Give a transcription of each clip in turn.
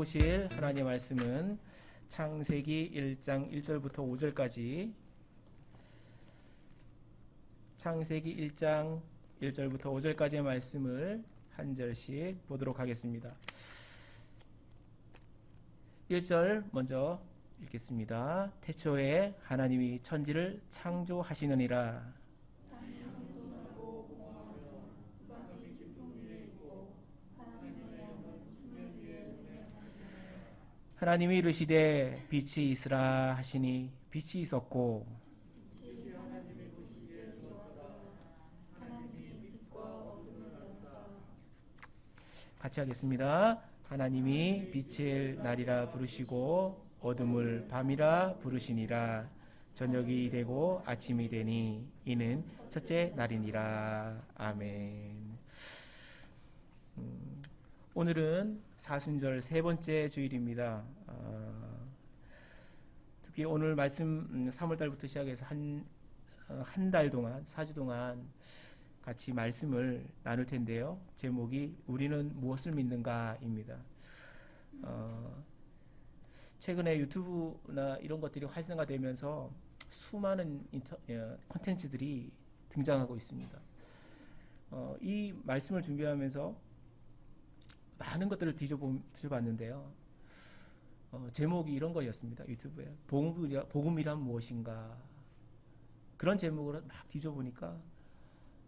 보실 하나님의 말씀은 창세기 1장 1절부터 5절까지, 창세기 1장 1절부터 5절까지의 말씀을 한 절씩 보도록 하겠습니다. 1절 먼저 읽겠습니다. 태초에 하나님이 천지를 창조하시느니라. 하나님이 이르시되 빛이 있으라 하시니 빛이 있었고, 같이 하겠습니다. 하나님이 빛을 날이라 부르시고 어둠을 밤이라 부르시니라. 저녁이 되고 아침이 되니 이는 첫째 날이니라. 아멘. 오늘은 사순절 세 번째 주일입니다. 특히 오늘 말씀 3월달부터 시작해서 한 달 동안, 4주 동안 같이 말씀을 나눌 텐데요. 제목이 우리는 무엇을 믿는가입니다. 최근에 유튜브나 이런 것들이 활성화되면서 수많은 콘텐츠들이 등장하고 있습니다. 이 말씀을 준비하면서 많은 것들을 뒤져봤는데요. 제목이 이런 거였습니다. 유튜브에 복음이란 무엇인가, 그런 제목으로 막 뒤져보니까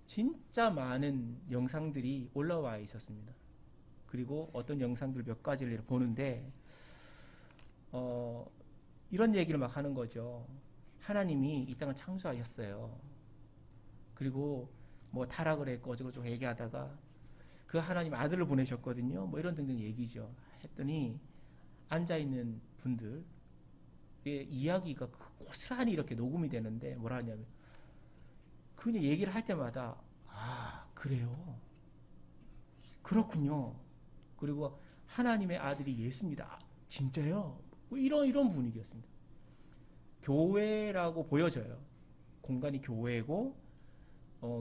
진짜 많은 영상들이 올라와 있었습니다. 그리고 어떤 영상들 몇 가지를 보는데 이런 얘기를 막 하는 거죠. 하나님이 이 땅을 창조하셨어요. 그리고 뭐 타락을 했고 어쩌고저쩌고 얘기하다가 그 하나님 아들을 보내셨거든요. 뭐 이런 등등 얘기죠. 했더니 앉아있는 분들의 이야기가 고스란히 이렇게 녹음이 되는데 뭐라 하냐면, 그냥 얘기를 할 때마다 아 그래요, 그렇군요, 그리고 하나님의 아들이 예수입니다. 아, 진짜요? 뭐 이런 분위기였습니다. 교회라고 보여져요. 공간이 교회고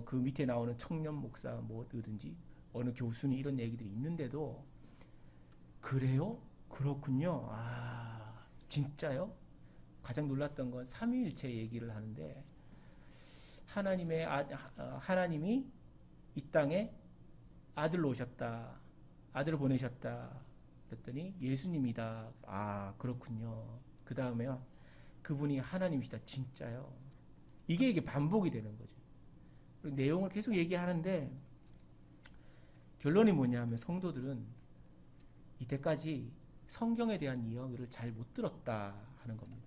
그 밑에 나오는 청년 목사 뭐든지 어느 교수님 이런 얘기들이 있는데도 그래요? 그렇군요. 아 진짜요? 가장 놀랐던 건 삼위일체 얘기를 하는데, 하나님이 이 땅에 아들로 오셨다, 아들을 보내셨다 그랬더니 예수님이다. 아 그렇군요. 그 다음에요, 그분이 하나님이시다. 진짜요? 이게 반복이 되는 거죠. 그리고 내용을 계속 얘기하는데 결론이 뭐냐면, 성도들은 이때까지 성경에 대한 이야기를 잘 못 들었다 하는 겁니다.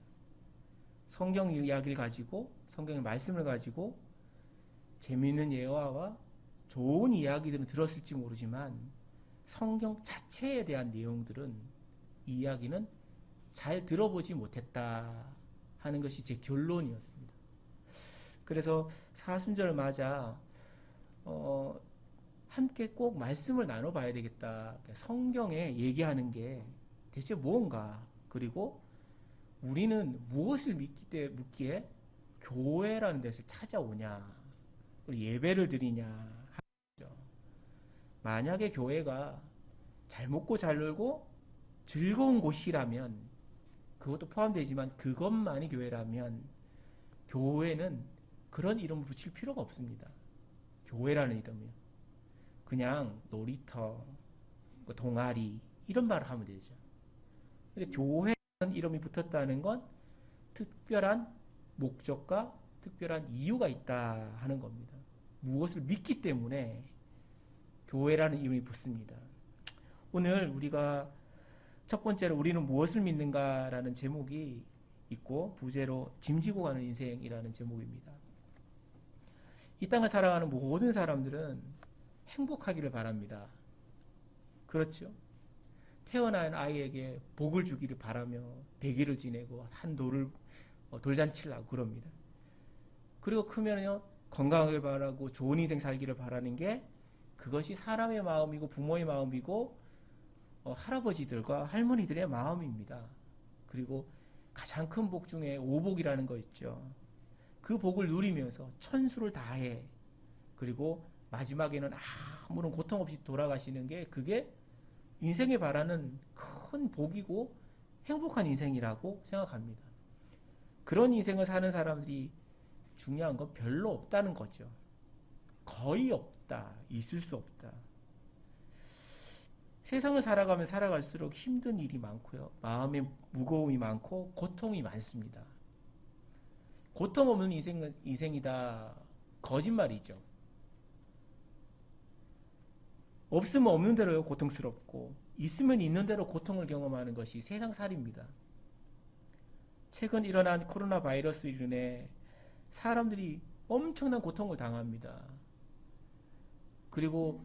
성경 이야기를 가지고, 성경의 말씀을 가지고 재미있는 예화와 좋은 이야기들은 들었을지 모르지만 성경 자체에 대한 내용들은, 이 이야기는 잘 들어보지 못했다 하는 것이 제 결론이었습니다. 그래서 사순절을 맞아 함께 꼭 말씀을 나눠봐야 되겠다. 성경에 얘기하는 게 대체 뭔가, 그리고 우리는 무엇을 묻기에 교회라는 데서 찾아오냐, 우리 예배를 드리냐 하죠. 만약에 교회가 잘 먹고 잘 놀고 즐거운 곳이라면, 그것도 포함되지만 그것만이 교회라면, 교회는 그런 이름을 붙일 필요가 없습니다. 교회라는 이름이요. 그냥 놀이터, 동아리 이런 말을 하면 되죠. 근데 교회라는 이름이 붙었다는 건 특별한 목적과 특별한 이유가 있다 하는 겁니다. 무엇을 믿기 때문에 교회라는 이름이 붙습니다. 오늘 우리가 첫 번째로 우리는 무엇을 믿는가라는 제목이 있고, 부제로 짐지고 가는 인생이라는 제목입니다. 이 땅을 살아가는 모든 사람들은 행복하기를 바랍니다. 그렇죠? 태어난 아이에게 복을 주기를 바라며 100일을 지내고 한 돌잔치를 하고 그럽니다. 그리고 크면요, 건강하길 바라고 좋은 인생 살기를 바라는 게, 그것이 사람의 마음이고 부모의 마음이고 할아버지들과 할머니들의 마음입니다. 그리고 가장 큰 복 중에 오복이라는 거 있죠. 그 복을 누리면서 천수를 다해, 그리고 마지막에는 아무런 고통 없이 돌아가시는 게, 그게 인생에 바라는 큰 복이고 행복한 인생이라고 생각합니다. 그런 인생을 사는 사람들이 중요한 건 별로 없다는 거죠. 거의 없다. 있을 수 없다. 세상을 살아가면 살아갈수록 힘든 일이 많고요. 마음의 무거움이 많고 고통이 많습니다. 고통 없는 인생이다. 거짓말이죠. 없으면 없는 대로 고통스럽고 있으면 있는 대로 고통을 경험하는 것이 세상살이입니다. 최근 일어난 코로나 바이러스로 인해 사람들이 엄청난 고통을 당합니다. 그리고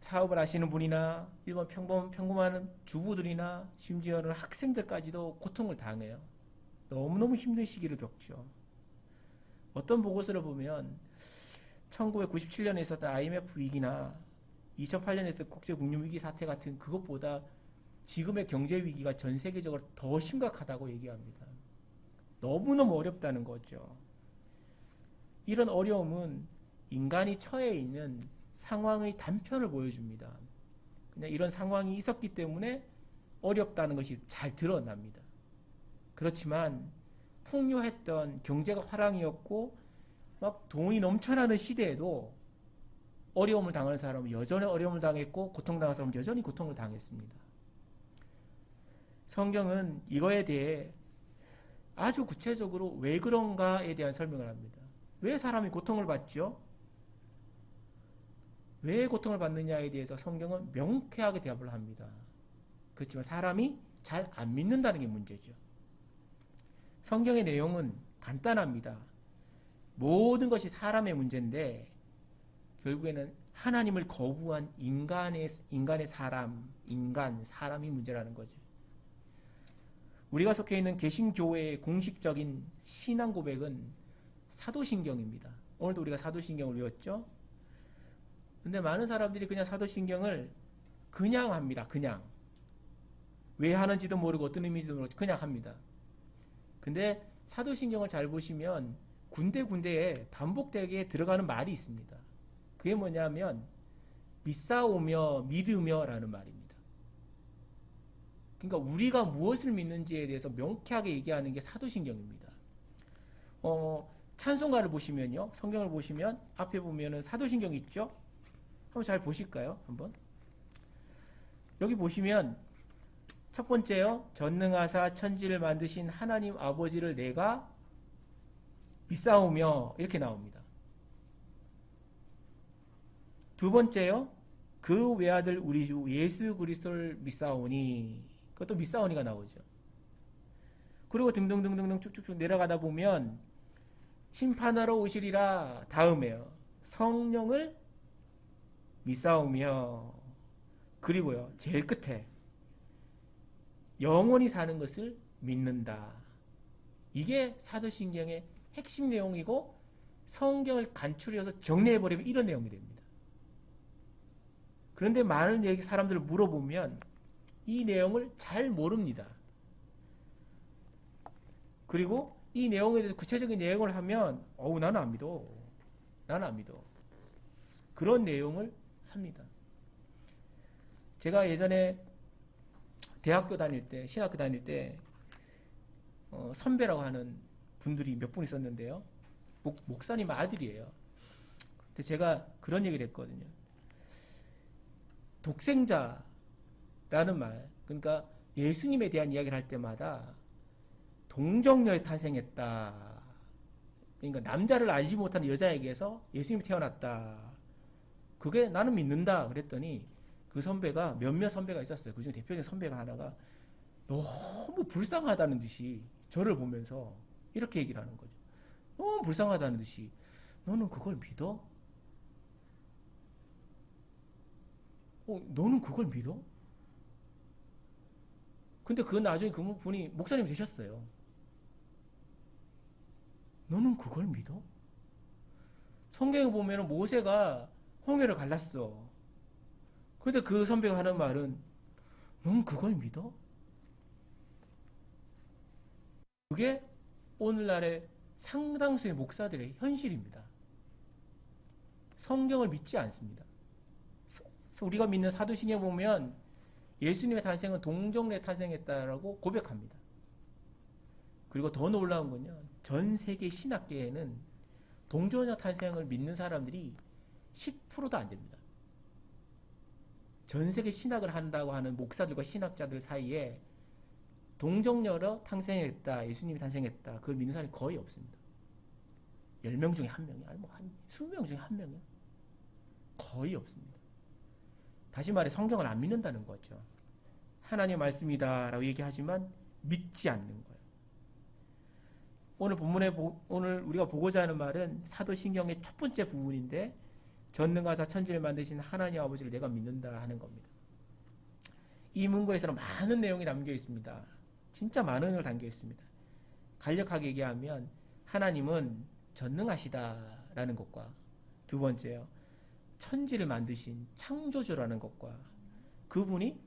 사업을 하시는 분이나 일반 평범한 주부들이나 심지어는 학생들까지도 고통을 당해요. 너무너무 힘든 시기를 겪죠. 어떤 보고서를 보면 1997년에 있었던 IMF 위기나 2008년에 있었던 국제금융위기 사태 같은 그것보다 지금의 경제위기가 전 세계적으로 더 심각하다고 얘기합니다. 너무너무 어렵다는 거죠. 이런 어려움은 인간이 처해 있는 상황의 단편을 보여줍니다. 그냥 이런 상황이 있었기 때문에 어렵다는 것이 잘 드러납니다. 그렇지만 풍요했던 경제가 화랑이었고 막 돈이 넘쳐나는 시대에도 어려움을 당하는 사람은 여전히 어려움을 당했고 고통당하는 사람은 여전히 고통을 당했습니다. 성경은 이거에 대해 아주 구체적으로 왜 그런가에 대한 설명을 합니다. 왜 사람이 고통을 받죠? 왜 고통을 받느냐에 대해서 성경은 명쾌하게 대답을 합니다. 그렇지만 사람이 잘 안 믿는다는 게 문제죠. 성경의 내용은 간단합니다. 모든 것이 사람의 문제인데 결국에는 하나님을 거부한 인간의 사람이 문제라는 거죠. 우리가 속해 있는 개신교회의 공식적인 신앙 고백은 사도신경입니다. 오늘도 우리가 사도신경을 외웠죠? 근데 많은 사람들이 그냥 사도신경을 그냥 합니다. 그냥. 왜 하는지도 모르고 어떤 의미인지도 모르고 그냥 합니다. 근데 사도신경을 잘 보시면 군데군데에 반복되게 들어가는 말이 있습니다. 그게 뭐냐면 믿사오며 믿으며 라는 말입니다. 그러니까 우리가 무엇을 믿는지에 대해서 명쾌하게 얘기하는 게 사도신경입니다. 찬송가를 보시면요. 성경을 보시면 앞에 보면은 사도신경 있죠? 한번 잘 보실까요? 한번. 여기 보시면 첫 번째요. 전능하사 천지를 만드신 하나님 아버지를 내가 믿사오며 이렇게 나옵니다. 두 번째요. 그 외아들 우리 주 예수 그리스도를 믿사오니 그것도 믿사오니가 나오죠. 그리고 등등등등등 쭉쭉쭉 내려가다 보면 심판하러 오시리라 다음에요. 성령을 믿사오며 그리고요. 제일 끝에 영원히 사는 것을 믿는다. 이게 사도신경의 핵심 내용이고 성경을 간추려서 정리해버리면 이런 내용이 됩니다. 그런데 많은 사람들을 물어보면 이 내용을 잘 모릅니다. 그리고 이 내용에 대해서 구체적인 내용을 하면 나는 안 믿어. 나는 안 믿어. 그런 내용을 합니다. 제가 예전에 대학교 다닐 때, 신학교 다닐 때 선배라고 하는 분들이 몇 분 있었는데요. 목사님 아들이에요. 근데 제가 그런 얘기를 했거든요. 독생자라는 말, 그러니까 예수님에 대한 이야기를 할 때마다 동정녀에서 탄생했다. 그러니까 남자를 알지 못하는 여자에게서 예수님이 태어났다. 그게 나는 믿는다. 그랬더니 그 선배가 몇몇 선배가 있었어요. 그중에 대표적인 선배가 하나가 너무 불쌍하다는 듯이 저를 보면서 이렇게 얘기를 하는 거죠. 너무 불쌍하다는 듯이 너는 그걸 믿어? 너는 그걸 믿어? 근데 그 나중에 그 분이 목사님이 되셨어요. 너는 그걸 믿어? 성경에 보면 모세가 홍해를 갈랐어. 근데 그 선배가 하는 말은 넌 그걸 믿어? 그게 오늘날의 상당수의 목사들의 현실입니다. 성경을 믿지 않습니다. 우리가 믿는 사도신경에 보면 예수님의 탄생은 동정녀에 탄생했다라고 고백합니다. 그리고 더 놀라운 건요, 전 세계 신학계에는 동정녀 탄생을 믿는 사람들이 10%도 안 됩니다. 전 세계 신학을 한다고 하는 목사들과 신학자들 사이에 동정녀로 탄생했다, 예수님이 탄생했다, 그걸 믿는 사람이 거의 없습니다. 10명 중에 1명이, 아니 뭐 한 20명 중에 1명이요. 거의 없습니다. 다시 말해 성경을 안 믿는다는 거죠. 하나님의 말씀이다 라고 얘기하지만 믿지 않는 거예요. 오늘 본문에 오늘 우리가 보고자 하는 말은 사도신경의 첫 번째 부분인데, 전능하사 천지를 만드신 하나님 아버지를 내가 믿는다 하는 겁니다. 이 문구에서는 많은 내용이 담겨 있습니다. 진짜 많은 내용이 담겨 있습니다. 간략하게 얘기하면 하나님은 전능하시다라는 것과, 두 번째요, 천지를 만드신 창조주라는 것과, 그분이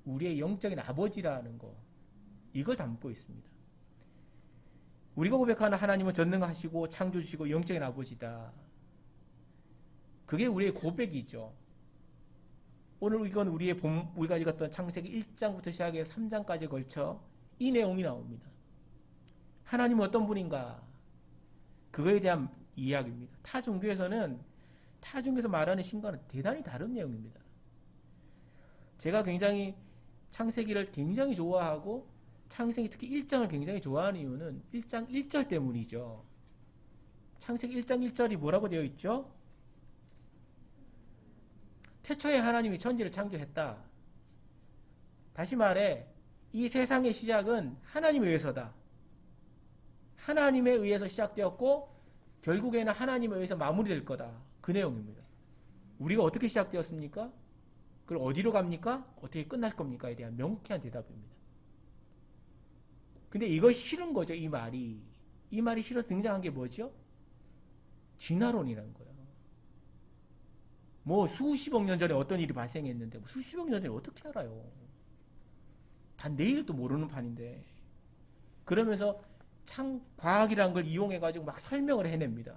우리의 영적인 아버지라는 것, 이걸 담고 있습니다. 우리가 고백하는 하나님은 전능하시고 창조주시고 영적인 아버지다. 그게 우리의 고백이죠. 오늘 이건 우리가 읽었던 창세기 1장부터 시작해서 3장까지 걸쳐 이 내용이 나옵니다. 하나님은 어떤 분인가? 그거에 대한 이야기입니다. 타 종교에서 말하는 신과는 대단히 다른 내용입니다. 제가 굉장히 창세기를 굉장히 좋아하고 창세기 특히 1장을 굉장히 좋아하는 이유는 1장 1절 때문이죠. 창세기 1장 1절이 뭐라고 되어 있죠? 태초에 하나님이 천지를 창조했다. 다시 말해 이 세상의 시작은 하나님에 의해서다. 하나님에 의해서 시작되었고 결국에는 하나님에 의해서 마무리될 거다. 그 내용입니다. 우리가 어떻게 시작되었습니까? 그럼 어디로 갑니까? 어떻게 끝날 겁니까?에 대한 명쾌한 대답입니다. 근데 이거 싫은 거죠, 이 말이. 이 말이 싫어서 등장한 게 뭐죠? 진화론이라는 거예요. 뭐 수십억 년 전에 어떤 일이 발생했는데 뭐 수십억 년 전에 어떻게 알아요? 단 내일도 모르는 판인데. 그러면서 참 과학이라는 걸 이용해가지고 막 설명을 해냅니다.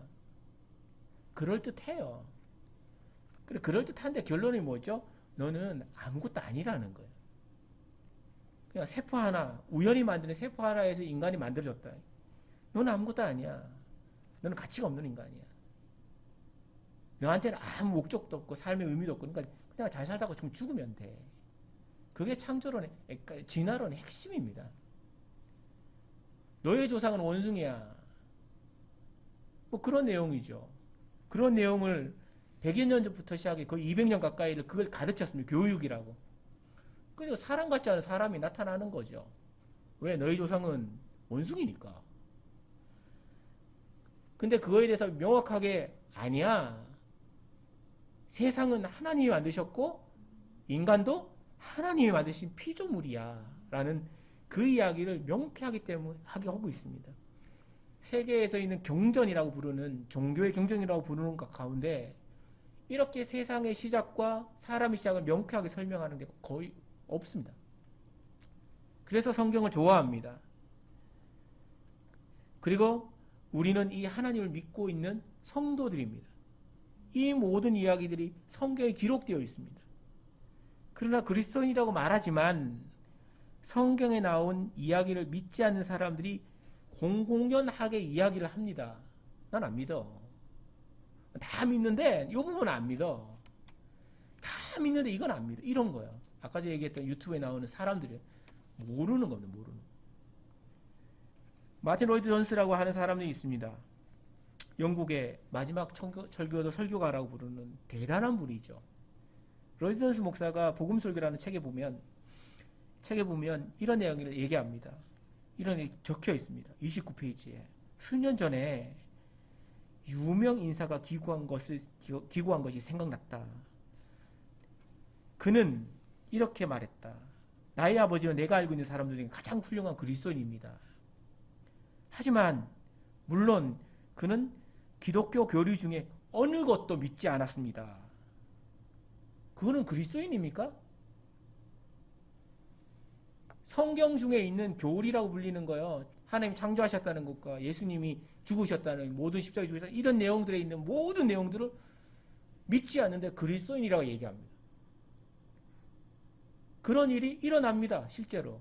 그럴듯해요. 그래, 그럴듯한데 결론이 뭐죠? 너는 아무것도 아니라는 거예요. 그냥 세포 하나, 우연히 만드는 세포 하나에서 인간이 만들어졌다. 너는 아무것도 아니야. 너는 가치가 없는 인간이야. 너한테는 아무 목적도 없고 삶의 의미도 없고, 그러니까 그냥 잘 살다가 좀 죽으면 돼. 그게 창조론의, 그러니까 진화론의 핵심입니다. 너의 조상은 원숭이야. 뭐 그런 내용이죠. 그런 내용을 100여 년 전부터 시작해 거의 200년 가까이를 그걸 가르쳤습니다. 교육이라고. 그러니까 사람 같지 않은 사람이 나타나는 거죠. 왜? 너희 조상은 원숭이니까. 근데 그거에 대해서 명확하게 아니야. 세상은 하나님이 만드셨고 인간도 하나님이 만드신 피조물이야 라는 그 이야기를 명쾌하기 때문에 하고 있습니다. 세계에서 있는 경전이라고 부르는, 종교의 경전이라고 부르는 것 가운데 이렇게 세상의 시작과 사람의 시작을 명쾌하게 설명하는 게 거의 없습니다. 그래서 성경을 좋아합니다. 그리고 우리는 이 하나님을 믿고 있는 성도들입니다. 이 모든 이야기들이 성경에 기록되어 있습니다. 그러나 그리스도인이라고 말하지만 성경에 나온 이야기를 믿지 않는 사람들이 공공연하게 이야기를 합니다. 난 안 믿어. 다 믿는데 이 부분은 안 믿어. 다 믿는데 이건 안 믿어. 이런 거야. 아까 제가 얘기했던 유튜브에 나오는 사람들이 모르는 겁니다. 모르는 거. 마틴 로이드 존스라고 하는 사람이 있습니다. 영국의 마지막 설교도 설교가라고 부르는 대단한 분이죠. 로이드 존스 목사가 복음설교라는 책에 보면 이런 내용을 얘기합니다. 이런 게 적혀 있습니다. 29페이지에. 수년 전에 유명 인사가 기고한 것이 생각났다. 그는 이렇게 말했다. 나의 아버지는 내가 알고 있는 사람들 중에 가장 훌륭한 그리스도인입니다. 하지만 물론 그는 기독교 교리 중에 어느 것도 믿지 않았습니다. 그거는 그리스도인입니까? 성경 중에 있는 교리라고 불리는 거요. 하나님 창조하셨다는 것과 예수님이 죽으셨다는, 모든 십자가에 죽으셨다는 이런 내용들에 있는 모든 내용들을 믿지 않는데 그리스도인이라고 얘기합니다. 그런 일이 일어납니다. 실제로.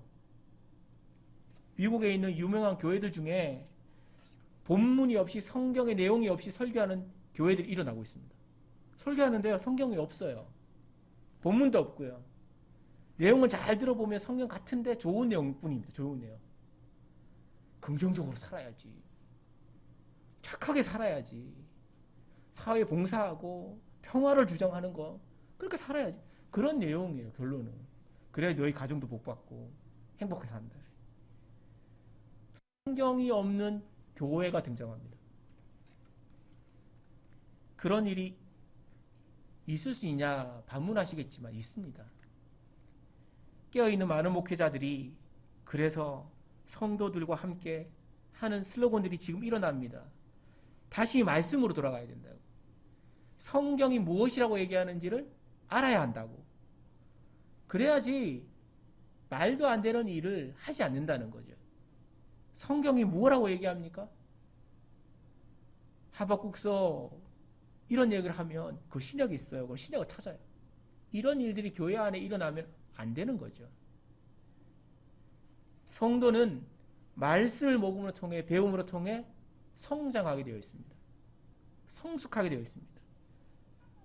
미국에 있는 유명한 교회들 중에 본문이 없이 성경의 내용이 없이 설교하는 교회들이 일어나고 있습니다. 설교하는데요. 성경이 없어요. 본문도 없고요. 내용을 잘 들어보면 성경 같은데 좋은 내용뿐입니다. 좋은 내용. 긍정적으로 살아야지. 착하게 살아야지. 사회 봉사하고 평화를 주장하는 거. 그렇게 살아야지. 그런 내용이에요. 결론은. 그래야 너희 가정도 복받고 행복하게 산다. 성경이 없는 교회가 등장합니다. 그런 일이 있을 수 있냐 반문하시겠지만 있습니다. 깨어있는 많은 목회자들이 그래서 성도들과 함께 하는 슬로건들이 지금 일어납니다. 다시 말씀으로 돌아가야 된다고. 성경이 무엇이라고 얘기하는지를 알아야 한다고. 그래야지 말도 안 되는 일을 하지 않는다는 거죠. 성경이 뭐라고 얘기합니까? 하박국서 이런 얘기를 하면 그 신약이 있어요. 그 신약을 찾아요. 이런 일들이 교회 안에 일어나면 안 되는 거죠. 성도는 말씀을 먹음으로 통해 배움으로 통해 성장하게 되어 있습니다. 성숙하게 되어 있습니다.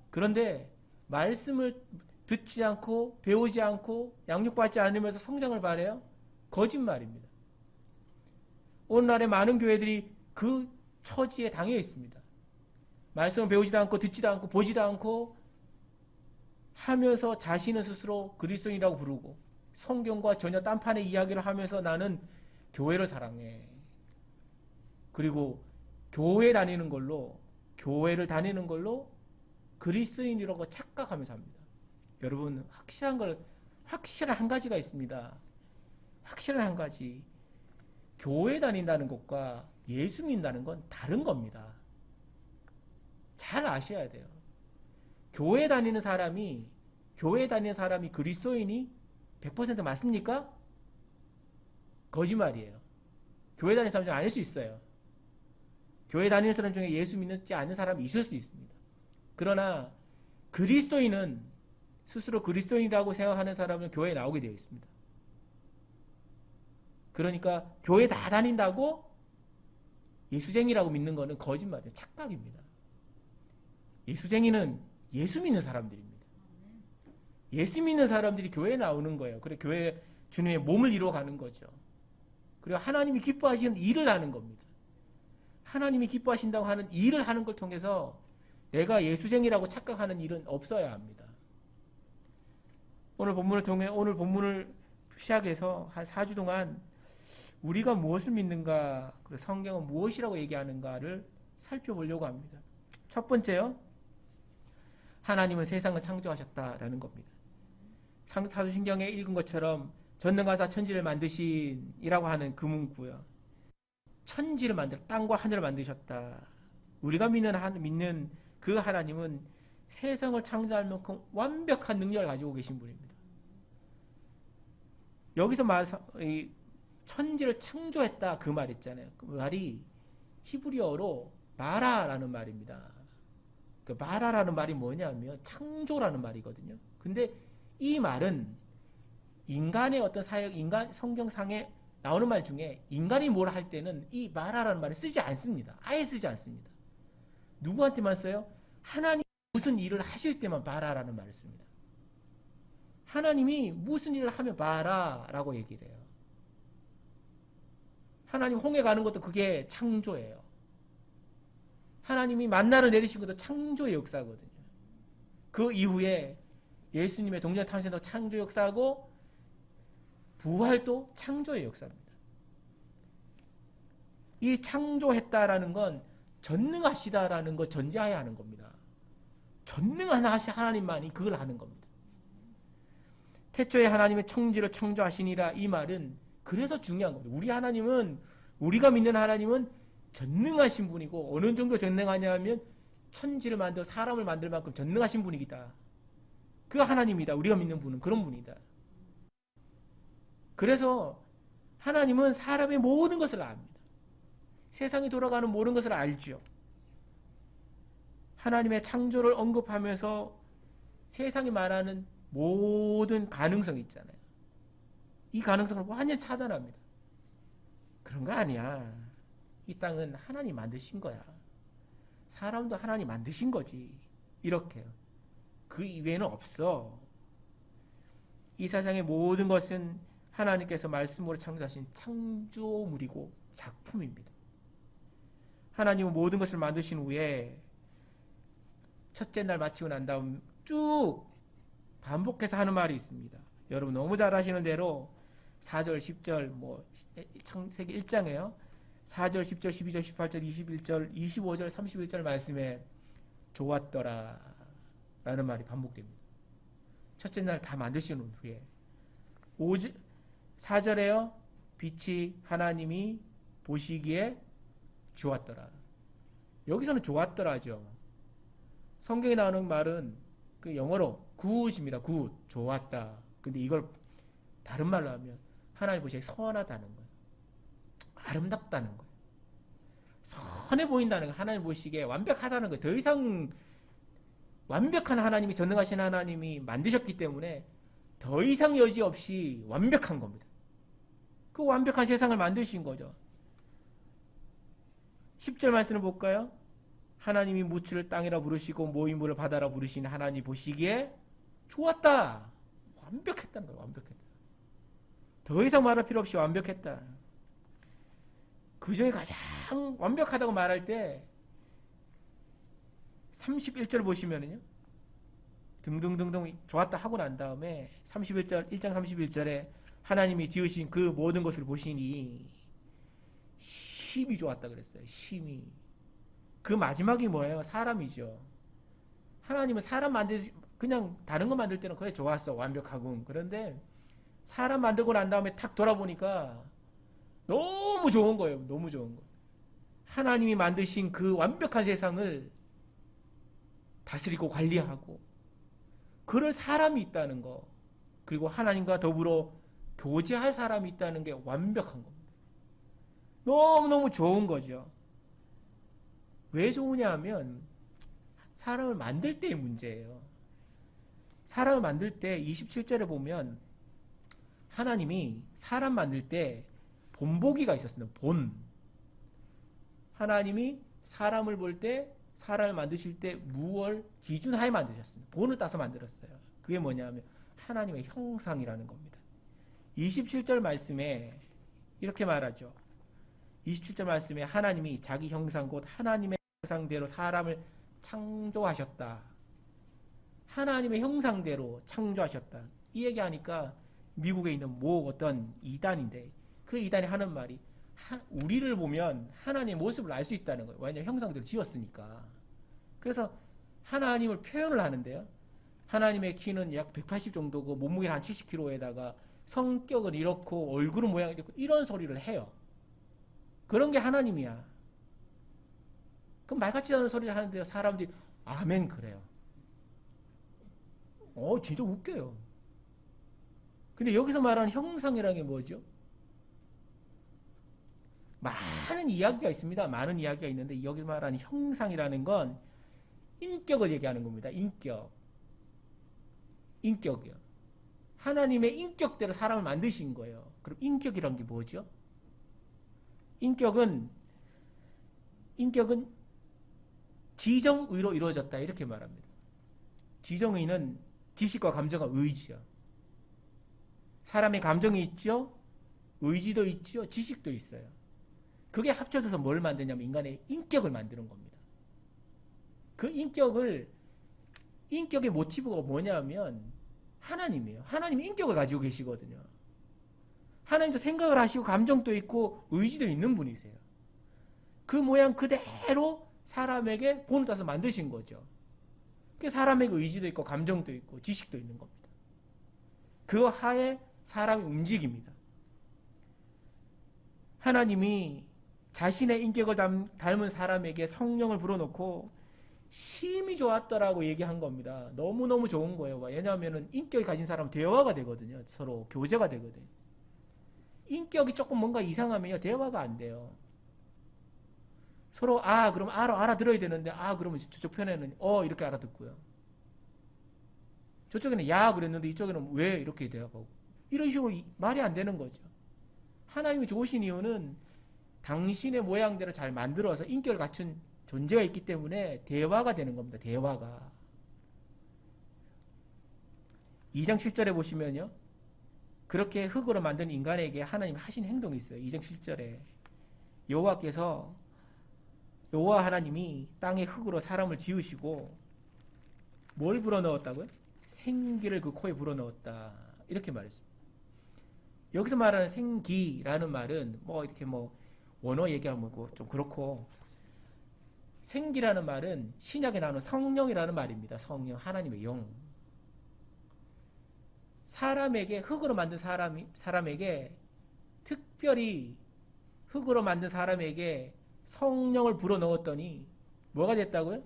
그런데 말씀을 듣지 않고 배우지 않고 양육받지 않으면서 성장을 바래요? 거짓말입니다. 오늘날의 많은 교회들이 그 처지에 당해 있습니다. 말씀을 배우지도 않고 듣지도 않고 보지도 않고 하면서 자신은 스스로 그리스도인이라고 부르고 성경과 전혀 딴판의 이야기를 하면서 나는 교회를 사랑해. 그리고 교회를 다니는 걸로 그리스도인이라고 착각하면서 합니다. 여러분 확실한 한 가지가 있습니다. 확실한 한 가지. 교회 다닌다는 것과 예수 믿는다는 건 다른 겁니다. 잘 아셔야 돼요. 교회 다니는 사람이 그리스도인이 100% 맞습니까? 거짓말이에요. 교회 다니는 사람 중에 아닐 수 있어요. 교회 다니는 사람 중에 예수 믿지 않는 사람이 있을 수 있습니다. 그러나 그리스도인은 스스로 그리스도인이라고 생각하는 사람은 교회에 나오게 되어 있습니다. 그러니까 교회 다 다닌다고 예수쟁이라고 믿는 것은 거짓말이에요. 착각입니다. 예수쟁이는 예수 믿는 사람들입니다. 예수 믿는 사람들이 교회에 나오는 거예요. 그래 교회 주님의 몸을 이루어가는 거죠. 그리고 하나님이 기뻐하시는 일을 하는 겁니다. 하나님이 기뻐하신다고 하는 일을 하는 걸 통해서 내가 예수쟁이라고 착각하는 일은 없어야 합니다. 오늘 본문을 시작해서 한 4주 동안 우리가 무엇을 믿는가, 그리고 성경은 무엇이라고 얘기하는가를 살펴보려고 합니다. 첫 번째요. 하나님은 세상을 창조하셨다라는 겁니다. 사도신경에 읽은 것처럼 전능하사 천지를 만드신이라고 하는 그 문구요. 천지를 땅과 하늘을 만드셨다. 우리가 믿는 그 하나님은 세상을 창조할 만큼 완벽한 능력을 가지고 계신 분입니다. 여기서 천지를 창조했다 그 말 있잖아요. 그 말이 히브리어로 바라라는 말입니다. 그 바라라는 말이 뭐냐면 창조라는 말이거든요. 근데 이 말은 인간의 어떤 성경상에 나오는 말 중에 인간이 뭘 할 때는 이 바라라는 말을 쓰지 않습니다. 아예 쓰지 않습니다. 누구한테만 써요? 하나님이 무슨 일을 하실 때만 바라라는 말을 씁니다. 하나님이 무슨 일을 하면 바라라고 얘기를 해요. 하나님 홍해 가는 것도 그게 창조예요. 하나님이 만나를 내리신 것도 창조의 역사거든요. 그 이후에 예수님의 동전 탄생도 창조 역사고 부활도 창조의 역사입니다. 이 창조했다라는 건 전능하시다라는 걸 전제하에 하는 겁니다. 전능한 하나님만이 그걸 하는 겁니다. 태초에 하나님의 천지를 창조하시니라 이 말은 그래서 중요한 겁니다. 우리가 믿는 하나님은 전능하신 분이고 어느 정도 전능하냐 하면 천지를 만들어 사람을 만들 만큼 전능하신 분이다. 그 하나님이다. 우리가 믿는 분은 그런 분이다. 그래서 하나님은 사람의 모든 것을 압니다. 세상이 돌아가는 모든 것을 알죠. 하나님의 창조를 언급하면서 세상이 말하는 모든 가능성이 있잖아요. 이 가능성을 완전히 차단합니다. 그런 거 아니야. 이 땅은 하나님 만드신 거야. 사람도 하나님 만드신 거지. 이렇게요. 그 이외에는 없어. 이 세상의 모든 것은 하나님께서 말씀으로 창조하신 창조물이고 작품입니다. 하나님은 모든 것을 만드신 후에 첫째 날 마치고 난 다음 쭉 반복해서 하는 말이 있습니다. 여러분 너무 잘 아시는 대로 4절, 10절, 창세기 1장에요. 4절, 10절, 12절, 18절, 21절, 25절, 31절 말씀에 좋았더라 라는 말이 반복됩니다. 첫째 날 다 만드신 후에 4절에요. 빛이 하나님이 보시기에 좋았더라. 여기서는 좋았더라죠. 성경에 나오는 말은 그 영어로 good입니다. good. 좋았다. 근데 이걸 다른 말로 하면 하나님 보시기에 선하다는 거예요. 아름답다는 거예요. 선해 보인다는 거, 하나님 보시기에 완벽하다는 거예요. 더 이상 완벽한 하나님이, 전능하신 하나님이 만드셨기 때문에 더 이상 여지 없이 완벽한 겁니다. 그 완벽한 세상을 만드신 거죠. 10절 말씀을 볼까요? 하나님이 무치를 땅이라 부르시고 모인물을 바다라 부르신 하나님 보시기에 좋았다. 완벽했다는 거예요. 완벽했다. 더 이상 말할 필요 없이 완벽했다. 그 중에 가장 완벽하다고 말할 때 31절 보시면은요. 등등등등 좋았다 하고 난 다음에 31절 1장 31절에 하나님이 지으신 그 모든 것을 보시니 심히 좋았다 그랬어요. 심히. 그 마지막이 뭐예요? 사람이죠. 하나님은 사람 그냥 다른 거 만들 때는 그래 좋았어. 완벽하군. 그런데 사람 만들고 난 다음에 탁 돌아보니까 너무 좋은 거예요. 너무 좋은 거. 하나님이 만드신 그 완벽한 세상을 다스리고 관리하고 그럴 사람이 있다는 거, 그리고 하나님과 더불어 교제할 사람이 있다는 게 완벽한 겁니다. 너무너무 좋은 거죠. 왜 좋으냐 하면 사람을 만들 때의 문제예요. 사람을 만들 때 27절에 보면 하나님이 사람 만들 때 본보기가 있었습니다. 본. 하나님이 사람을 볼 때, 사람을 만드실 때 무엇을 기준하에 만드셨습니다. 본을 따서 만들었어요. 그게 뭐냐면 하나님의 형상이라는 겁니다. 27절 말씀에 이렇게 말하죠. 27절 말씀에 하나님이 자기 형상 곧 하나님의 형상대로 사람을 창조하셨다. 하나님의 형상대로 창조하셨다. 이 얘기하니까 미국에 있는 어떤 이단인데 그 이단이 하는 말이 우리를 보면 하나님의 모습을 알 수 있다는 거예요. 왜냐하면 형상대로 지었으니까. 그래서 하나님을 표현을 하는데요. 하나님의 키는 약 180 정도고 몸무게는 한 70kg에다가 성격은 이렇고 얼굴은 모양이 이렇고 이런 소리를 해요. 그런 게 하나님이야. 그럼 말 같지 않은 소리를 하는데요. 사람들이 아멘 그래요. 진짜 웃겨요. 근데 여기서 말하는 형상이라는 게 뭐죠? 많은 이야기가 있습니다. 많은 이야기가 있는데 여기서 말하는 형상이라는 건 인격을 얘기하는 겁니다. 인격이요. 하나님의 인격대로 사람을 만드신 거예요. 그럼 인격이란 게 뭐죠? 인격은 지정의로 이루어졌다 이렇게 말합니다. 지정의는 지식과 감정과 의지요. 사람의 감정이 있죠. 의지도 있죠. 지식도 있어요. 그게 합쳐져서 뭘 만드냐면 인간의 인격을 만드는 겁니다. 그 인격의 모티브가 뭐냐면 하나님이에요. 하나님이 인격을 가지고 계시거든요. 하나님도 생각을 하시고 감정도 있고 의지도 있는 분이세요. 그 모양 그대로 사람에게 본을 따서 만드신 거죠. 그 사람에게 의지도 있고 감정도 있고 지식도 있는 겁니다. 그 하에 사람이 움직입니다. 하나님이 자신의 인격을 닮은 사람에게 성령을 불어넣고 심히 좋았더라고 얘기한 겁니다. 너무너무 좋은 거예요. 왜냐하면 인격이 가진 사람은 대화가 되거든요. 서로 교제가 되거든요. 인격이 조금 뭔가 이상하면요. 대화가 안 돼요. 서로 그럼 알아들어야 되는데 그러면 저쪽 편에는 이렇게 알아듣고요. 저쪽에는 야 그랬는데 이쪽에는 왜 이렇게 대답하고. 이런 식으로 말이 안 되는 거죠. 하나님이 좋으신 이유는 당신의 모양대로 잘 만들어서 인격을 갖춘 존재가 있기 때문에 대화가 되는 겁니다. 대화가. 2장 7절에 보시면요. 그렇게 흙으로 만든 인간에게 하나님이 하신 행동이 있어요. 2장 7절에 여호와 하나님이 땅의 흙으로 사람을 지으시고 뭘 불어넣었다고요? 생기를 그 코에 불어넣었다. 이렇게 말했어요. 여기서 말하는 생기라는 말은 뭐 이렇게 뭐 원어 얘기하면 좀 그렇고, 생기라는 말은 신약에 나오는 성령이라는 말입니다. 성령, 하나님의 영. 사람에게, 흙으로 만든 사람에게 특별히 흙으로 만든 사람에게 성령을 불어넣었더니 뭐가 됐다고요?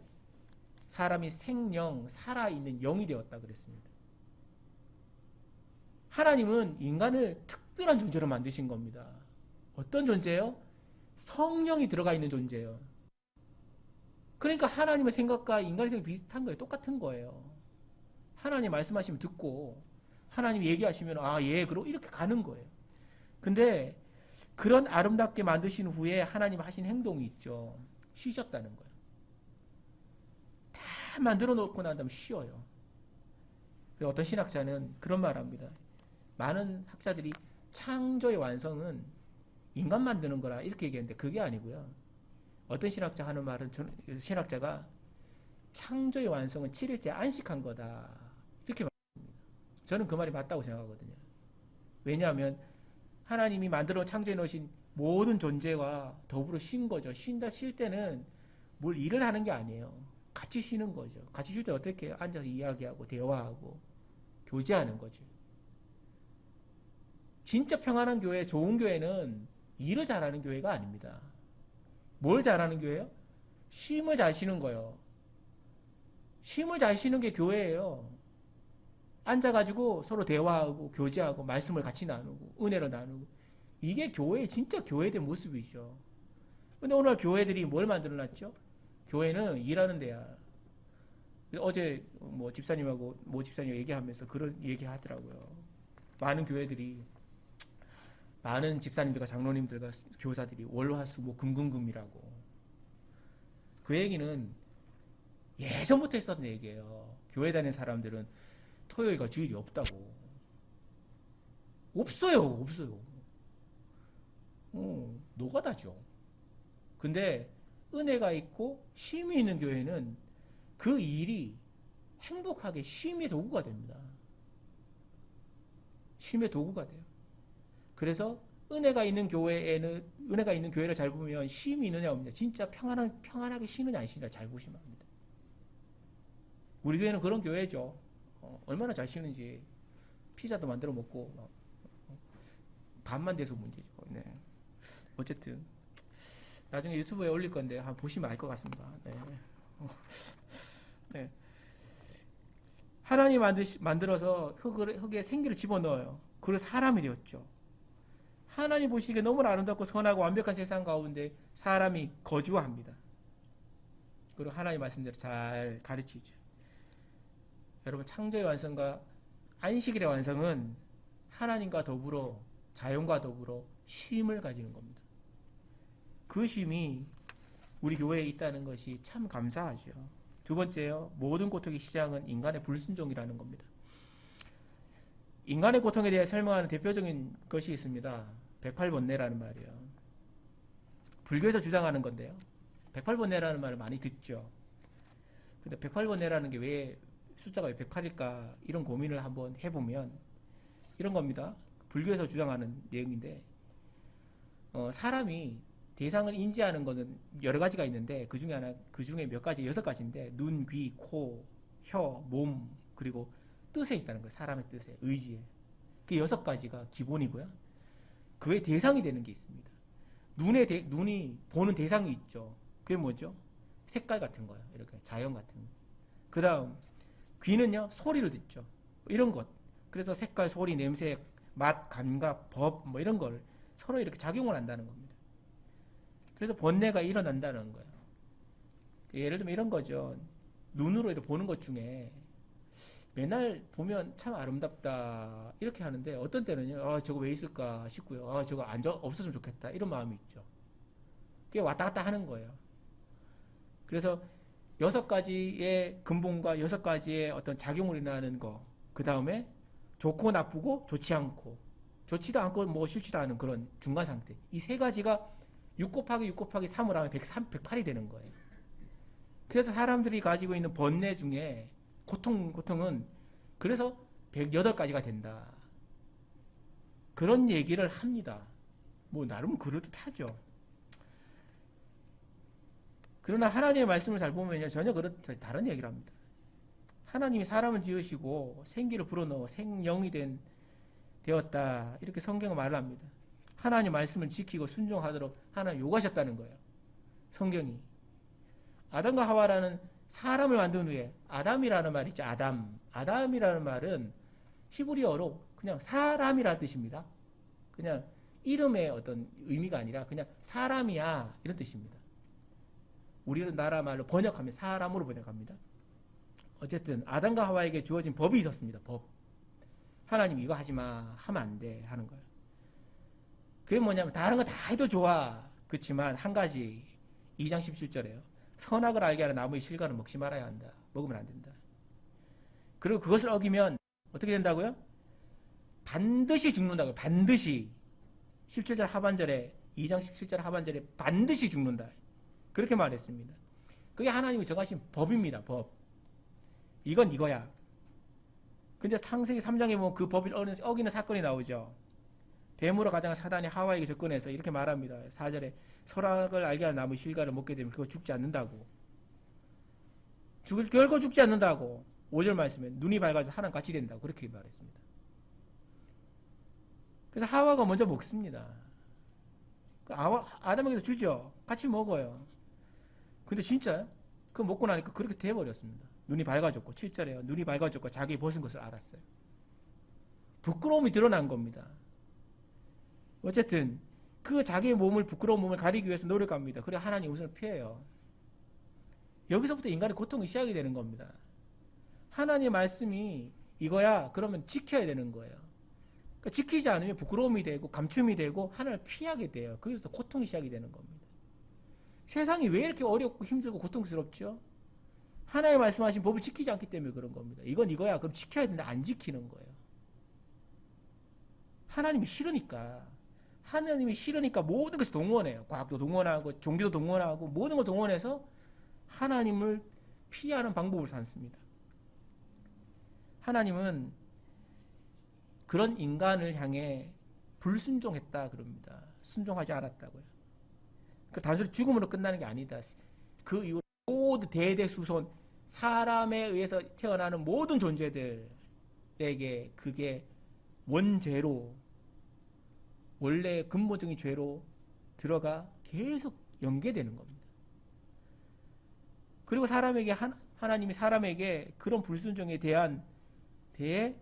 사람이 생령, 살아있는 영이 되었다 그랬습니다. 하나님은 인간을 특별한 존재로 만드신 겁니다. 어떤 존재예요? 성령이 들어가 있는 존재예요. 그러니까 하나님의 생각과 인간의 생각이 비슷한 거예요. 똑같은 거예요. 하나님 말씀하시면 듣고 하나님 얘기하시면 아, 예, 그러고 이렇게 가는 거예요. 근데 그런 아름답게 만드신 후에 하나님 하신 행동이 있죠. 쉬셨다는 거예요. 다 만들어 놓고 난 다음에 쉬어요. 어떤 신학자는 그런 말 합니다. 많은 학자들이 창조의 완성은 인간 만드는 거라 이렇게 얘기했는데 그게 아니고요. 어떤 신학자 하는 말은, 신학자가 창조의 완성은 7일째 안식한 거다 이렇게 말합니다. 저는 그 말이 맞다고 생각하거든요. 왜냐하면 하나님이 만들어 창조해 놓으신 모든 존재와 더불어 쉰 거죠. 쉴 때는 뭘 일을 하는 게 아니에요. 같이 쉬는 거죠. 같이 쉴 때 어떻게 해요? 앉아서 이야기하고 대화하고 교제하는 거죠. 진짜 평안한 교회, 좋은 교회는 일을 잘하는 교회가 아닙니다. 뭘 잘하는 교회예요? 쉼을 잘 쉬는 거예요. 쉼을 잘 쉬는 게 교회예요. 앉아가지고 서로 대화하고 교제하고 말씀을 같이 나누고 은혜를 나누고, 이게 교회의 진짜 교회의 모습이죠. 근데 오늘 교회들이 뭘 만들어놨죠? 교회는 일하는 데야. 어제 뭐 집사님하고 모 집사님 얘기하면서 그런 얘기 하더라고요. 많은 교회들이, 많은 집사님들과 장로님들과 교사들이 월화수목 금금금이라고. 그 얘기는 예전부터 했었던 얘기예요. 교회 다니는 사람들은 토요일과 주일이 없다고. 없어요. 노가다죠. 근데 은혜가 있고 쉼이 있는 교회는 그 일이 행복하게 쉼의 도구가 됩니다. 쉼의 도구가 돼요. 그래서 은혜가 있는 교회를 잘 보면 쉼이 있느냐 없느냐, 진짜 평안하게 쉬느냐 안 쉬느냐 잘 보시면 합니다. 우리 교회는 그런 교회죠. 얼마나 잘 쉬는지 피자도 만들어 먹고 반만 돼서 문제죠. 네. 어쨌든 나중에 유튜브에 올릴 건데 한번 보시면 알 것 같습니다. 네. 네. 하나님 만들어서 흙에 생기를 집어넣어요. 그래서 사람이 되었죠. 하나님 보시기에 너무나 아름답고 선하고 완벽한 세상 가운데 사람이 거주합니다. 그리고 하나님 말씀대로 잘 가르치죠. 여러분, 창조의 완성과 안식일의 완성은 하나님과 더불어, 자연과 더불어 쉼을 가지는 겁니다. 그 쉼이 우리 교회에 있다는 것이 참 감사하죠. 두 번째요, 모든 고통의 시작은 인간의 불순종이라는 겁니다. 인간의 고통에 대해 설명하는 대표적인 것이 있습니다. 108번뇌라는 말이에요. 불교에서 주장하는 건데요. 108번뇌라는 말을 많이 듣죠. 근데 108번뇌라는 게 왜 숫자가 왜 108일까 이런 고민을 한번 해보면 이런 겁니다. 불교에서 주장하는 내용인데, 사람이 대상을 인지하는 것은 여러 가지가 있는데 그 중에 몇 가지, 6가지인데 눈, 귀, 코, 혀, 몸, 그리고 뜻에 있다는 거예요. 사람의 뜻에, 의지에. 그 6가지가 기본이고요. 그의 대상이 되는 게 있습니다. 눈이 보는 대상이 있죠. 그게 뭐죠? 색깔 같은 거예요. 이렇게 자연 같은 거. 그 다음 귀는요, 소리를 듣죠. 이런 것. 그래서 색깔, 소리, 냄새, 맛, 감각, 법, 뭐 이런 걸 서로 이렇게 작용을 한다는 겁니다. 그래서 번뇌가 일어난다는 거예요. 예를 들면 이런 거죠. 눈으로 이렇게 보는 것 중에 맨날 보면 참 아름답다 이렇게 하는데 어떤 때는요, 저거 왜 있을까 싶고요, 저거 없었으면 좋겠다 이런 마음이 있죠. 그게 왔다 갔다 하는 거예요. 그래서 6가지의 근본과 6가지의 어떤 작용을 일어나는 거, 그 다음에 좋고 나쁘고 좋지 않고, 좋지도 않고 뭐 싫지도 않은 그런 중간 상태, 이 3가지가 6 곱하기 6 곱하기 3을 하면 108이 되는 거예요. 그래서 사람들이 가지고 있는 번뇌 중에 고통은 그래서 108가지가 된다, 그런 얘기를 합니다. 뭐 나름 그럴듯하죠. 그러나 하나님의 말씀을 잘 보면요, 전혀 다른 얘기를 합니다. 하나님이 사람을 지으시고 생기를 불어넣어 생영이 되었다, 이렇게 성경은 말을 합니다. 하나님 말씀을 지키고 순종하도록 하나님 요구하셨다는 거예요, 성경이. 아담과 하와라는 사람을 만든 후에, 아담이라는 말이 있죠. 아담이라는 말은 히브리어로 그냥 사람이라는 뜻입니다. 그냥 이름의 어떤 의미가 아니라 그냥 사람이야 이런 뜻입니다. 우리는 나라 말로 번역하면 사람으로 번역합니다. 어쨌든 아담과 하와에게 주어진 법이 있었습니다. 법. 하나님 이거 하지마, 하면 안 돼 하는 거예요. 그게 뭐냐면 다른 거 다 해도 좋아, 그렇지만 한 가지, 2장 17절에요. 선악을 알게 하는 나무의 실과는 먹지 말아야 한다. 먹으면 안 된다. 그리고 그것을 어기면 어떻게 된다고요? 반드시 죽는다고요. 반드시. 17절 하반절에, 2장 17절 하반절에 반드시 죽는다, 그렇게 말했습니다. 그게 하나님이 정하신 법입니다. 법. 이건 이거야. 근데 창세기 3장에 보면 그 법을 어기는 사건이 나오죠. 뱀으로 가장 사단이 하와에게 접근해서 이렇게 말합니다. 4절에 선악을 알게 하는 나무 실과를 먹게 되면 그거 죽지 않는다고. 결코 죽지 않는다고. 5절 말씀에 눈이 밝아서 하나님 같이 된다고 그렇게 말했습니다. 그래서 하와가 먼저 먹습니다. 아담에게도 주죠. 같이 먹어요. 근데 진짜 그거 먹고 나니까 그렇게 돼버렸습니다. 눈이 밝아졌고, 7절에요. 눈이 밝아졌고 자기 벗은 것을 알았어요. 부끄러움이 드러난 겁니다. 어쨌든 그 자기의 부끄러운 몸을 가리기 위해서 노력합니다. 그래 하나님 우선을 피해요. 여기서부터 인간의 고통이 시작이 되는 겁니다. 하나님의 말씀이 이거야, 그러면 지켜야 되는 거예요. 그러니까 지키지 않으면 부끄러움이 되고 감춤이 되고 하나님을 피하게 돼요. 거기서 고통이 시작이 되는 겁니다. 세상이 왜 이렇게 어렵고 힘들고 고통스럽죠? 하나님의 말씀하신 법을 지키지 않기 때문에 그런 겁니다. 이건 이거야, 그럼 지켜야 되는데 안 지키는 거예요. 하나님이 싫으니까. 하나님이 싫으니까 모든 것을 동원해요. 과학도 동원하고 종교도 동원하고 모든 걸 동원해서 하나님을 피하는 방법을 삼습니다. 하나님은 그런 인간을 향해 불순종했다 그럽니다. 순종하지 않았다고요. 그 단순히 죽음으로 끝나는 게 아니다. 그 이후 모든 대대수손, 사람에 의해서 태어나는 모든 존재들에게 그게 원죄로, 원래 근본적인 죄로 들어가 계속 연계되는 겁니다. 그리고 하나님이 사람에게 그런 불순종에 대해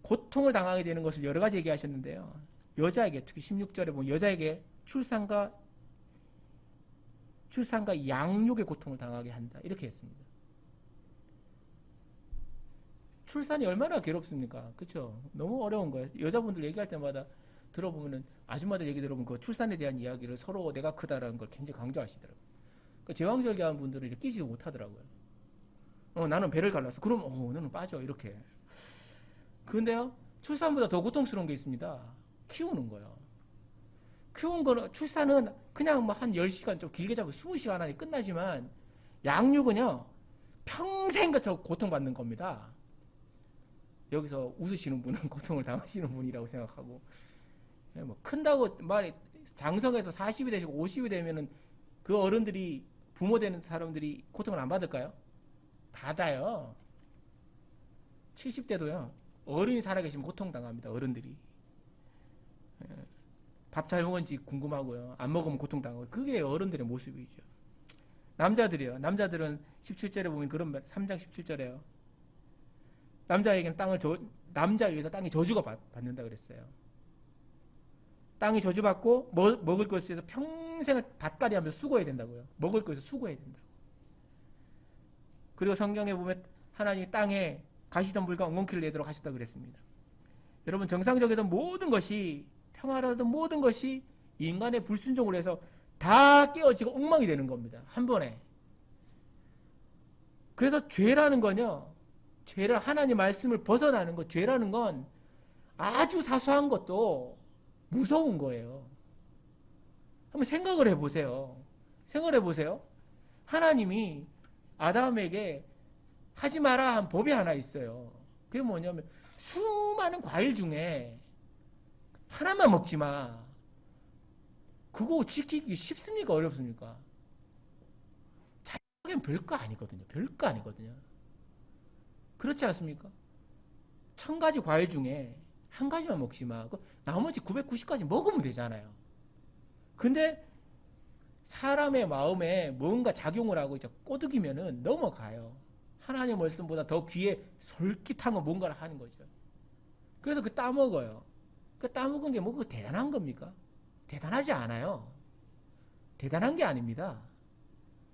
고통을 당하게 되는 것을 여러 가지 얘기하셨는데요. 여자에게, 특히 16절에 보면 여자에게 출산과 양육의 고통을 당하게 한다, 이렇게 했습니다. 출산이 얼마나 괴롭습니까? 그렇죠? 너무 어려운 거예요. 여자분들 얘기할 때마다 들어보면은, 아줌마들 얘기 들어보면 그 출산에 대한 이야기를 서로 내가 크다라는 걸 굉장히 강조하시더라고요. 그 제왕절개한 분들은 이렇게 끼지도 못하더라고요. 나는 배를 갈랐어. 그럼 너는 빠져, 이렇게. 그런데요, 출산보다 더 고통스러운 게 있습니다. 키우는 거예요. 출산은 그냥 뭐 한 10시간, 좀 길게 잡고 20시간 안에 끝나지만, 양육은요 평생 고통받는 겁니다. 여기서 웃으시는 분은 고통을 당하시는 분이라고 생각하고, 뭐 큰다고 장성해서 40이 되시고 50이 되면은 그 어른들이, 부모 되는 사람들이 고통을 안 받을까요? 받아요. 70대도요 어른이 살아계시면 고통당합니다. 어른들이 밥 잘 먹은지 궁금하고요, 안 먹으면 고통당하고, 그게 어른들의 모습이죠. 남자들이요. 남자들은 17절에 보면 그런 말, 3장 17절에요. 남자에게는 남자에 의해서 땅이 저주가 받는다 그랬어요. 땅이 저주받고 먹을 것에 대해서 평생을 밭갈이 하면서 수고해야 된다고요. 먹을 것에서 수고해야 된다고. 그리고 성경에 보면 하나님이 땅에 가시덤불과 엉겅퀴를 내도록 하셨다고 그랬습니다. 여러분, 정상적이던 모든 것이, 평화로웠던 모든 것이 인간의 불순종으로 해서 다 깨어지고 엉망이 되는 겁니다. 한 번에. 그래서 죄라는 건요, 죄를, 하나님 말씀을 벗어나는 것, 죄라는 건 아주 사소한 것도 무서운 거예요. 한번 생각을 해보세요. 생각을 해보세요. 하나님이 아담에게 하지 마라 한 법이 하나 있어요. 그게 뭐냐면, 수많은 과일 중에 하나만 먹지 마. 그거 지키기 쉽습니까? 어렵습니까? 자기는 별거 아니거든요. 별거 아니거든요. 그렇지 않습니까? 1000가지 과일 중에 한 가지만 먹지 마. 나머지 990가지 먹으면 되잖아요. 근데 사람의 마음에 뭔가 작용을 하고 이제 꼬드기면은 넘어가요. 하나님의 말씀보다 더 귀에 솔깃한 거 뭔가를 하는 거죠. 그래서 그 따먹어요. 그 따먹은 게 뭐 그거 대단한 겁니까? 대단하지 않아요. 대단한 게 아닙니다.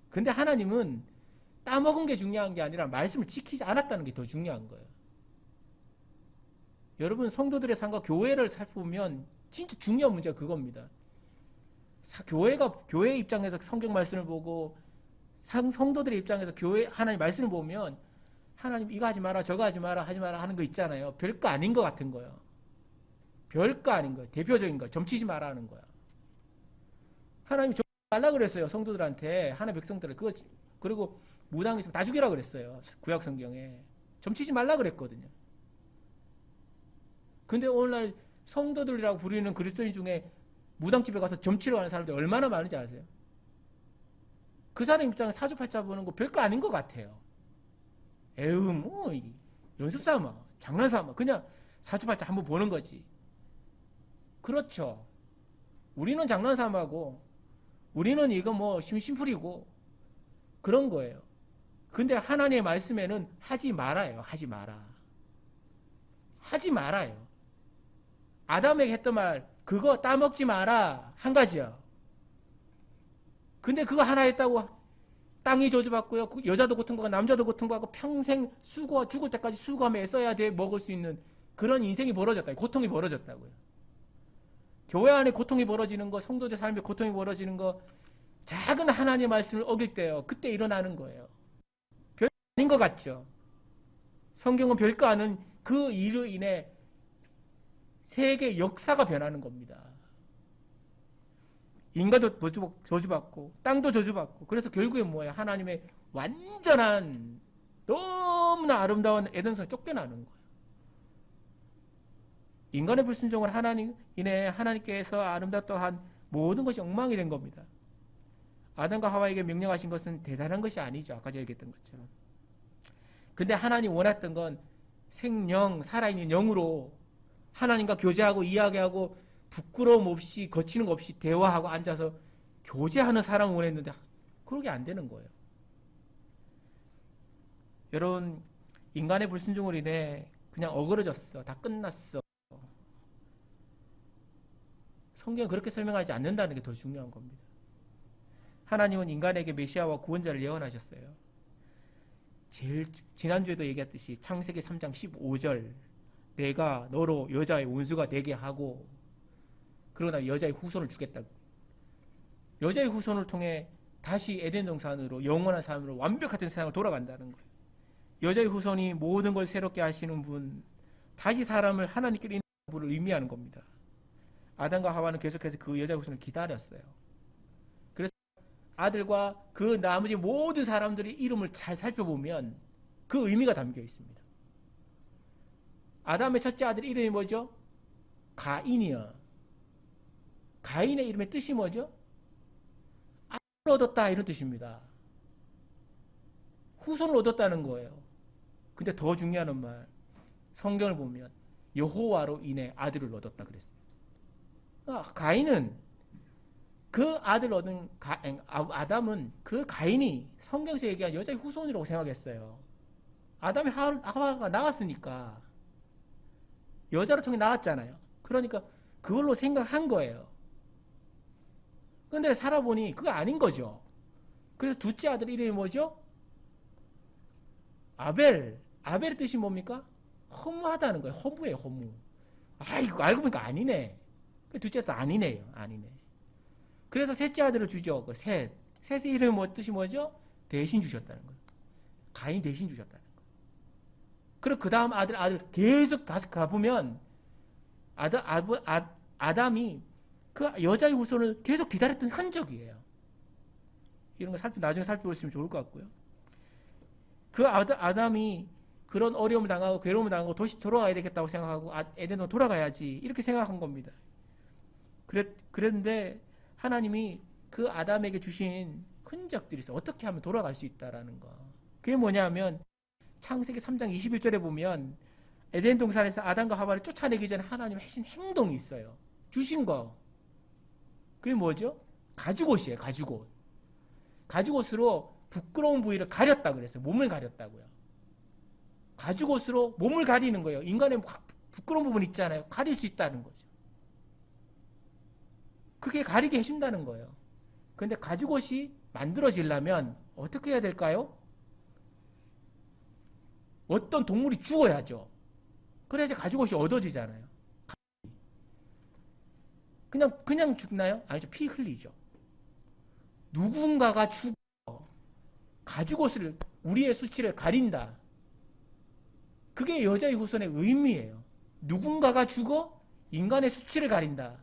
근데 하나님은 따먹은 게 중요한 게 아니라 말씀을 지키지 않았다는 게 더 중요한 거예요. 여러분, 성도들의 삶과 교회를 살펴보면 진짜 중요한 문제가 그겁니다. 교회 입장에서 성경 말씀을 보고 성도들의 입장에서 교회 하나님 말씀을 보면 하나님 이거 하지 마라 저거 하지 마라 하는 거 있잖아요. 별거 아닌 것 같은 거예요. 별거 아닌 거예요. 대표적인 거 점치지 마라 하는 거야. 하나님이 점치지 말라 그랬어요. 성도들한테, 하나님의 백성들을. 그리고 무당 있으면 다 죽이라 그랬어요. 구약 성경에 점치지 말라 그랬거든요. 근데 오늘날 성도들이라고 부르는 그리스도인 중에 무당집에 가서 점치러 가는 사람들이 얼마나 많은지 아세요? 그 사람 입장에 사주팔자 보는 거 별거 아닌 것 같아요. 에휴, 뭐 연습 삼아, 장난 삼아, 그냥 사주팔자 한번 보는 거지. 그렇죠. 우리는 장난 삼아고 우리는 이거 뭐 심심풀이고 그런 거예요. 근데 하나님의 말씀에는 하지 말아요. 하지 마라. 하지 말아요. 아담에게 했던 말, 그거 따먹지 마라, 한 가지야. 근데 그거 하나 했다고 땅이 저주받고요, 여자도 고통받고 남자도 고통받고 평생 수고, 죽을 때까지 수고하며 애써야 돼 먹을 수 있는 그런 인생이 벌어졌다. 고통이 벌어졌다고요. 교회 안에 고통이 벌어지는 거, 성도들 삶에 고통이 벌어지는 거, 작은 하나님의 말씀을 어길 때요, 그때 일어나는 거예요. 별거 아닌 것 같죠? 성경은 별거 아닌 그 일로 인해 세계 역사가 변하는 겁니다. 인간도 저주받고 땅도 저주받고, 그래서 결국에 뭐예요? 하나님의 완전한 너무나 아름다운 에덴성에 쫓겨나는 거예요. 인간의 불순종을 인해 하나님께서 아름답다 한 모든 것이 엉망이 된 겁니다. 아담과 하와에게 명령하신 것은 대단한 것이 아니죠. 아까 제가 얘기했던 것처럼. 근데 하나님 원했던 건 생령, 살아있는 영으로 하나님과 교제하고 이야기하고 부끄러움 없이 거치는 것 없이 대화하고 앉아서 교제하는 사람을 원했는데 그러게 안 되는 거예요. 여러분, 인간의 불순종으로 인해 그냥 어그러졌어. 다 끝났어. 성경은 그렇게 설명하지 않는다는 게 더 중요한 겁니다. 하나님은 인간에게 메시아와 구원자를 예언하셨어요. 지난주에도 얘기했듯이 창세기 3장 15절, 내가 너로 여자의 원수가 되게 하고 그러나 여자의 후손을 주겠다고. 여자의 후손을 통해 다시 에덴 동산으로 영원한 삶으로 완벽한 세상으로 돌아간다는 거예요. 여자의 후손이 모든 걸 새롭게 하시는 분, 다시 사람을 하나님께로 인도하는 분을 의미하는 겁니다. 아담과 하와는 계속해서 그 여자의 후손을 기다렸어요. 그래서 아들과 그 나머지 모든 사람들의 이름을 잘 살펴보면 그 의미가 담겨 있습니다. 아담의 첫째 아들 이름이 뭐죠? 가인이요. 가인의 이름의 뜻이 뭐죠? 아들을 얻었다, 이런 뜻입니다. 후손을 얻었다는 거예요. 근데 더 중요한 말, 성경을 보면 여호와로 인해 아들을 얻었다 그랬어요. 가인은 그 아들을 얻은 아담은 그 가인이 성경에서 얘기한 여자의 후손이라고 생각했어요. 아담이 하와가 나왔으니까, 여자를 통해 나왔잖아요. 그러니까 그걸로 생각한 거예요. 근데 살아보니 그거 아닌 거죠. 그래서 둘째 아들 이름이 뭐죠? 아벨. 아벨의 뜻이 뭡니까? 허무하다는 거예요. 허무예요, 허무. 아이고, 알고 보니까 아니네. 둘째 아들 아니네요, 아니네. 그래서 셋째 아들을 주죠. 그 셋. 셋의 이름이 뜻이 뭐죠? 대신 주셨다는 거예요. 가인 대신 주셨다는 거예요. 그리고 그 다음 아들 계속 가보면 아담이 그 여자의 후손을 계속 기다렸던 흔적이에요. 이런 거 나중에 살펴보시면 좋을 것 같고요. 그 아담이 그런 어려움을 당하고 괴로움을 당하고 도시 돌아가야 되겠다고 생각하고 에덴으로 돌아가야지 이렇게 생각한 겁니다. 그랬는데 하나님이 그 아담에게 주신 흔적들이 있어요. 어떻게 하면 돌아갈 수 있다라는 거. 그게 뭐냐면 창세기 3장 21절에 보면 에덴 동산에서 아담과 하와를 쫓아내기 전에 하나님이 하신 행동이 있어요. 주신 거. 그게 뭐죠? 가죽옷이에요. 가죽옷. 가죽옷으로 부끄러운 부위를 가렸다 그랬어요. 몸을 가렸다고요. 가죽옷으로 몸을 가리는 거예요. 인간의 부끄러운 부분 있잖아요. 가릴 수 있다는 거죠. 그게 가리게 해준다는 거예요. 그런데 가죽옷이 만들어지려면 어떻게 해야 될까요? 어떤 동물이 죽어야죠. 그래야지 가죽옷이 얻어지잖아요. 그냥 죽나요? 아니죠. 피 흘리죠. 누군가가 죽어 가죽옷을 우리의 수치를 가린다. 그게 여자의 후손의 의미예요. 누군가가 죽어 인간의 수치를 가린다.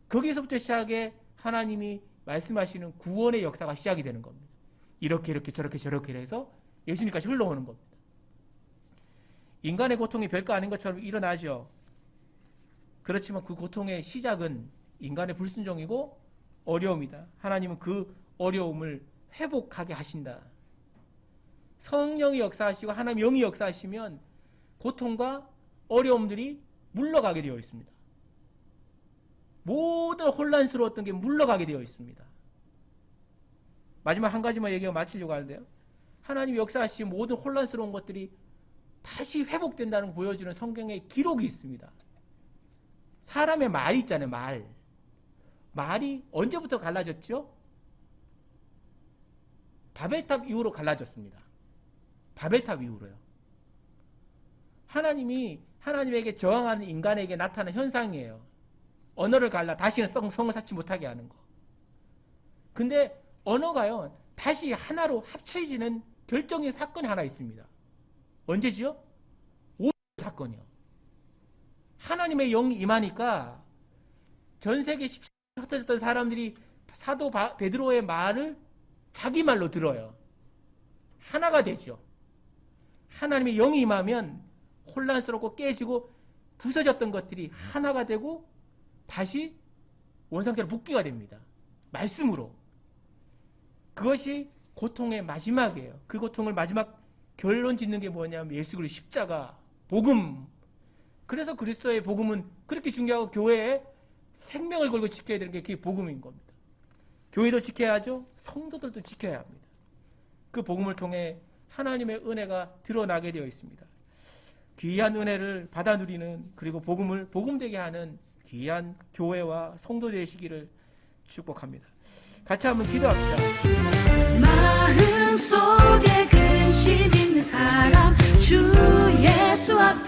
거기서부터 시작해 하나님이 말씀하시는 구원의 역사가 시작이 되는 겁니다. 이렇게 저렇게 해서 예수님까지 흘러오는 겁니다. 인간의 고통이 별거 아닌 것처럼 일어나죠. 그렇지만 그 고통의 시작은 인간의 불순종이고 어려움이다. 하나님은 그 어려움을 회복하게 하신다. 성령이 역사하시고 하나님 영이 역사하시면 고통과 어려움들이 물러가게 되어 있습니다. 모든 혼란스러웠던 게 물러가게 되어 있습니다. 마지막 한 가지만 얘기하고 마치려고 하는데요. 하나님이 역사하시는 모든 혼란스러운 것들이 다시 회복된다는 걸 보여주는 성경의 기록이 있습니다. 사람의 말이 있잖아요. 말이 언제부터 갈라졌죠? 바벨탑 이후로 갈라졌습니다. 바벨탑 이후로요. 하나님이 하나님에게 저항하는 인간에게 나타나는 현상이에요. 언어를 갈라 다시는 성을 쌓지 못하게 하는 거. 근데 언어가요. 다시 하나로 합쳐지는 결정적인 사건이 하나 있습니다. 언제지요? 오 사건이요. 하나님의 영이 임하니까 전 세계 10세기 흩어졌던 사람들이 사도 베드로의 말을 자기 말로 들어요. 하나가 되죠. 하나님의 영이 임하면 혼란스럽고 깨지고 부서졌던 것들이 하나가 되고 다시 원상태로 복귀가 됩니다. 말씀으로. 그것이 고통의 마지막이에요. 그 고통을 마지막 결론 짓는 게 뭐냐면 예수 그리스도의 십자가, 복음. 그래서 그리스도의 복음은 그렇게 중요하고 교회에 생명을 걸고 지켜야 되는 게 그게 복음인 겁니다. 교회도 지켜야죠. 성도들도 지켜야 합니다. 그 복음을 통해 하나님의 은혜가 드러나게 되어 있습니다. 귀한 은혜를 받아 누리는 그리고 복음을 복음되게 하는 귀한 교회와 성도 되시기를 축복합니다. 같이 한번 기도합시다. 마음속에 근심 있는 사람 주 예수 앞에